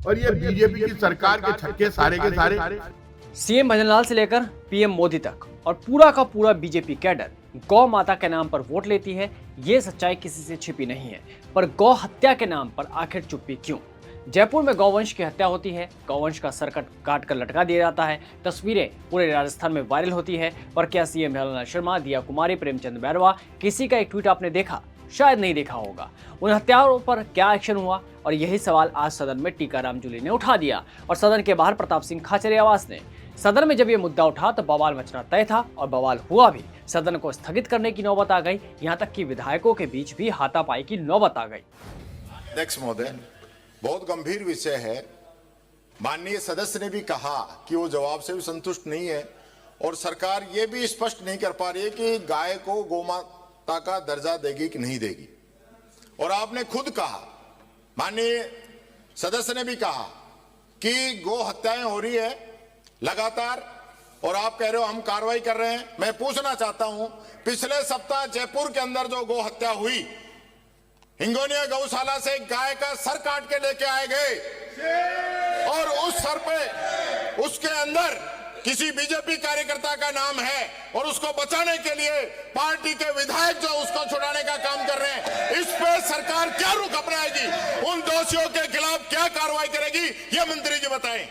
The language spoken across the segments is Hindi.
और ये बीजेपी की सरकार के छक्के सारे के सारे। सीएम भजनलाल से लेकर पीएम मोदी तक और पूरा का पूरा बीजेपी कैडर गौ माता के नाम पर वोट लेती है। ये सच्चाई किसी से छिपी नहीं है, पर गौ हत्या के नाम पर आखिर चुप्पी क्यों? जयपुर में गौवंश की हत्या होती है, गौवंश का सर काट कर लटका दिया जाता है, तस्वीरें पूरे राजस्थान में वायरल होती है। पर क्या सीएम हेमंत शर्मा, दिया कुमारी, प्रेमचंद बैरवा, किसी का एक ट्वीट आपने देखा? शायद नहीं देखा होगा। उन हत्याओं पर क्या एक्शन हुआ? और यही सवाल आज सदन में टीकाराम जूली ने उठा दिया और सदन के बाहर प्रताप सिंह खाचरियावास ने। सदन में जब ये मुद्दा उठा तो बवाल मचना तय था और बवाल हुआ भी। सदन को स्थगित करने की नौबत आ गई, यहाँ तक कि विधायकों के बीच भी हाथापाई की नौबत आ गई। अध्यक्ष महोदय, बहुत गंभीर विषय है। माननीय सदस्य ने भी कहा कि वो जवाब से भी संतुष्ट नहीं है और सरकार ये भी स्पष्ट नहीं कर पा रही है कि गाय को गोमाता का दर्जा देगी कि नहीं देगी। और आपने खुद कहा, माननीय सदस्य ने भी कहा कि गो हत्याएं हो रही है लगातार और आप कह रहे हो हम कार्रवाई कर रहे हैं। मैं पूछना चाहता हूं, पिछले सप्ताह जयपुर के अंदर जो गो हत्या हुई, हिंगोनिया गौशाला से गाय का सर काट के लेके आए गए और उस सर पे उसके अंदर किसी बीजेपी कार्यकर्ता का नाम है और उसको बचाने के लिए पार्टी के विधायक जो उसको छुड़ाने का काम कर रहे हैं। इस पे सरकार क्या रुख अपनाएगी? उन दोषियों के खिलाफ क्या कार्रवाई करेगी? ये मंत्री जी बताएं।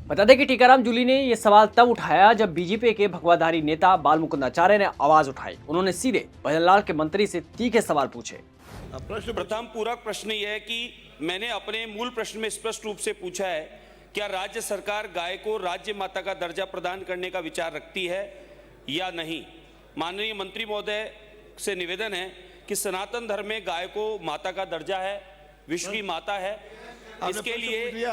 बता दें कि टीकाराम जूली ने यह सवाल तब उठाया जब बीजेपी के भगवाधारी नेता बालमुकुंद आचार्य ने आवाज उठाई। उन्होंने सीधे भजनलाल के मंत्री से तीखे सवाल पूछे। प्रथम पूरक प्रश्न यह है कि मैंने अपने मूल प्रश्न में स्पष्ट रूप से पूछा है, क्या राज्य सरकार गाय को राज्य माता का दर्जा प्रदान करने का विचार रखती है या नहीं? माननीय मंत्री महोदय से निवेदन है कि सनातन धर्म में गाय को माता का दर्जा है, विश्व की माता है। इसके लिए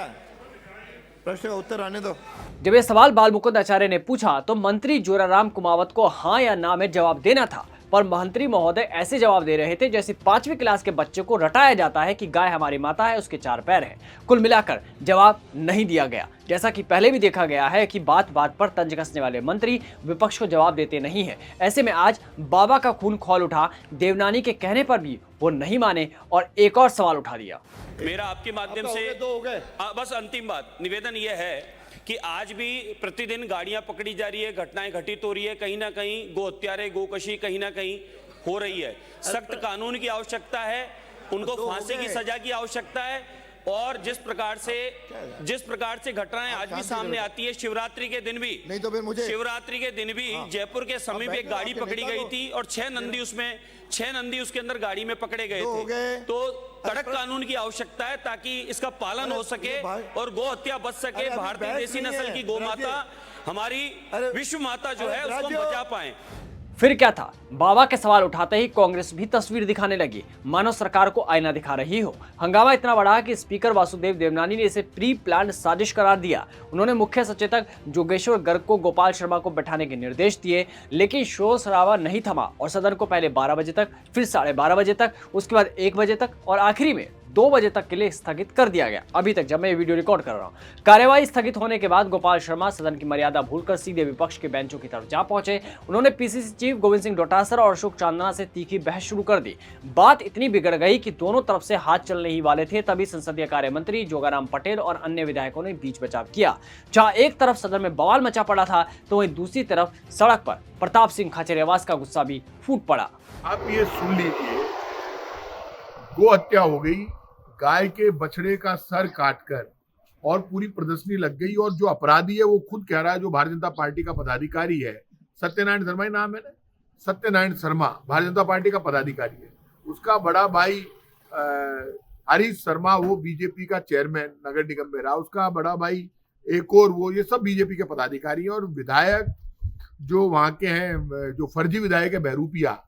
प्रश्न का उत्तर आने दो। जब यह सवाल बालमुकुंद आचार्य ने पूछा तो मंत्री जोराराम कुमावत को हाँ या ना में जवाब देना था, पर मंत्री महोदय ऐसे जवाब दे रहे थे जैसे 5वीं क्लास के बच्चे को रटाया जाता है कि गाय हमारी माता है, उसके 4 पैर हैं। कुल मिलाकर जवाब नहीं दिया गया। जैसा कि पहले भी देखा गया है कि बात बात पर तंज कसने वाले मंत्री विपक्ष को जवाब देते नहीं है। ऐसे में आज बाबा का खून खौल उठा, देवनानी के कहने पर भी वो नहीं माने और एक और सवाल उठा दिया। मेरा आपके माध्यम से बस अंतिम बात निवेदन यह है कि आज भी प्रतिदिन गाड़ियां पकड़ी जा रही है, घटनाएं घटित हो रही है, कहीं ना कहीं गो हत्यारे गोकशी कहीं ना कहीं हो रही है। सख्त कानून की आवश्यकता है, उनको फांसी की सजा की आवश्यकता है। और जिस प्रकार से घटनाएं आज भी सामने आती है, शिवरात्रि के दिन भी नहीं तो फिर मुझे शिवरात्रि के दिन भी जयपुर के समीप एक गाड़ी पकड़ी गई थी और 6 नंदी उसके अंदर गाड़ी में पकड़े गए थे। तो कड़क कानून की आवश्यकता है ताकि इसका पालन हो सके और गो हत्या बच सके। भारतीय देसी नस्ल की गौ माता, हमारी विश्व माता जो है, उसको हम बचा पाए। फिर क्या था? बाबा के सवाल उठाते ही कांग्रेस भी तस्वीर दिखाने लगी, मानो सरकार को आईना दिखा रही हो। हंगामा इतना बढ़ा कि स्पीकर वासुदेव देवनानी ने इसे प्री प्लान्ड साजिश करार दिया। उन्होंने मुख्य सचेतक जोगेश्वर गर्ग को गोपाल शर्मा को बैठाने के निर्देश दिए, लेकिन शोर शराबा नहीं थमा और सदन को पहले 12 बजे तक, फिर 12:30 बजे तक, उसके बाद 1 बजे तक और आखिरी में 2 बजे तक के लिए स्थगित कर दिया गया। अभी तक जब मैं ये वीडियो रिकॉर्ड कर रहा हूँ, कार्यवाही स्थगित होने के बाद गोपाल शर्मा सदन की मर्यादा भूलकर सीधे विपक्ष के बेंचों की तरफ जा पहुंचे। उन्होंने पीसीसी चीफ गोविंद सिंह डोटासरा और अशोक चांदना से तीखी बहस शुरू कर दी। बात इतनी बिगड़ गई कि दोनों तरफ से हाथ चलने ही वाले थे, तभी संसदीय कार्य मंत्री जोगाराम पटेल और अन्य विधायकों ने बीच बचाव किया। जहां एक तरफ सदन में बवाल मचा पड़ा था, तो वहीं दूसरी तरफ सड़क पर प्रताप सिंह खाचरियावास का गुस्सा भी फूट पड़ा। आप ये सुन लीजिए, गो हत्या हो गई, गाय के बछड़े का सर काटकर और पूरी प्रदर्शनी लग गई। और जो अपराधी है वो खुद कह रहा है, जो भारतीय जनता पार्टी का पदाधिकारी है, सत्यनारायण शर्मा ही नाम है ना, सत्यनारायण शर्मा भारतीय जनता पार्टी का पदाधिकारी है। उसका बड़ा भाई हरीश शर्मा, वो बीजेपी का चेयरमैन नगर निगम में रहा। उसका बड़ा भाई एक और, वो, ये सब बीजेपी के पदाधिकारी हैं। और विधायक जो वहां के हैं, जो फर्जी विधायक है बहरूपिया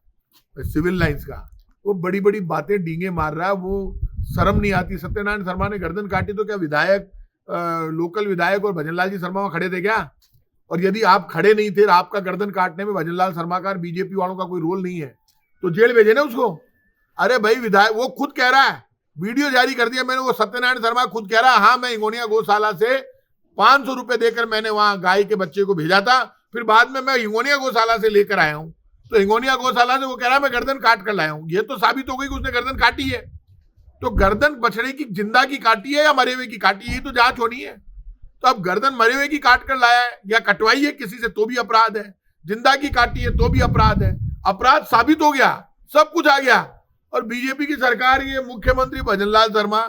सिविल लाइंस का, वो बड़ी बड़ी बातें डींगे मार रहा है। वो शर्म नहीं आती? सत्यनारायण शर्मा ने गर्दन काटी तो क्या विधायक, लोकल विधायक और भजनलाल जी शर्मा वहां खड़े थे क्या? और यदि आप खड़े नहीं थे, आपका गर्दन काटने में भजनलाल शर्मा का बीजेपी वालों का कोई रोल नहीं है, तो जेल भेजे ना उसको। अरे भाई, विधायक वो खुद कह रहा है, वीडियो जारी कर दिया मैंने, वो सत्यनारायण शर्मा खुद कह रहा है, हाँ मैं हिंगोनिया गौशाला से 500 रुपए देकर मैंने वहां गाय के बच्चे को भेजा था, फिर बाद में मैं हिंगोनिया गौशाला से लेकर आया हूं। तो हिंगोनिया गौशाला से वो कह रहा है मैं गर्दन काट कर लाया हूं। ये तो साबित हो गई कि उसने गर्दन काटी है। तो गर्दन बछड़े की जिंदा की काटी है या मरे हुए की काटी है, ये तो जांच होनी है। तो अब गर्दन मरे हुए की काट कर लाया है या कटवाई है किसी से तो भी अपराध है, जिंदा की काटी है तो भी अपराध है। अपराध साबित हो गया, सब कुछ आ गया। और बीजेपी की सरकार, ये मुख्यमंत्री भजनलाल शर्मा,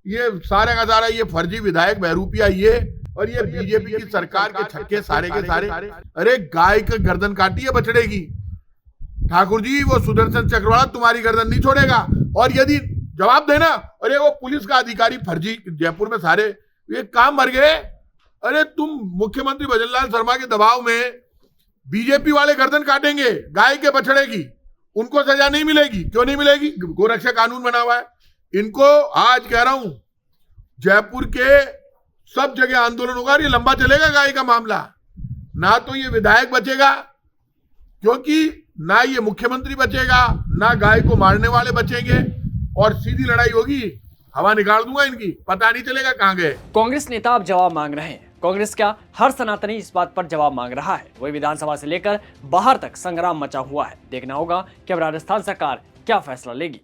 ये सारे का सारा ये फर्जी विधायक बहरूपिया, ये और ये बीजेपी की सरकार के छक्के सारे के सारे। अरे गाय का गर्दन काटी है बछड़े की, ठाकुर जी वो सुदर्शन चक्रवाला तुम्हारी गर्दन नहीं छोड़ेगा। और यदि जवाब देना, अरे वो पुलिस का अधिकारी फर्जी जयपुर में सारे ये काम मर गए। अरे तुम मुख्यमंत्री भजनलाल शर्मा के दबाव में बीजेपी वाले गर्दन काटेंगे गाय के बछड़े की, उनको सजा नहीं मिलेगी। क्यों नहीं मिलेगी? गोरक्षा कानून बना हुआ है। इनको आज कह रहा हूं, जयपुर के सब जगह आंदोलन होगा। ये लंबा चलेगा गाय का मामला, ना तो ये विधायक बचेगा, क्योंकि ना ये मुख्यमंत्री बचेगा, ना गाय को मारने वाले बचेंगे, और सीधी लड़ाई होगी। हवा निकाल दूंगा इनकी, पता नहीं चलेगा कहां गए। कांग्रेस नेता अब जवाब मांग रहे हैं। कांग्रेस क्या, हर सनातनी इस बात पर जवाब मांग रहा है। वही विधानसभा से लेकर बाहर तक संग्राम मचा हुआ है। देखना होगा कि अब राजस्थान सरकार क्या फैसला लेगी।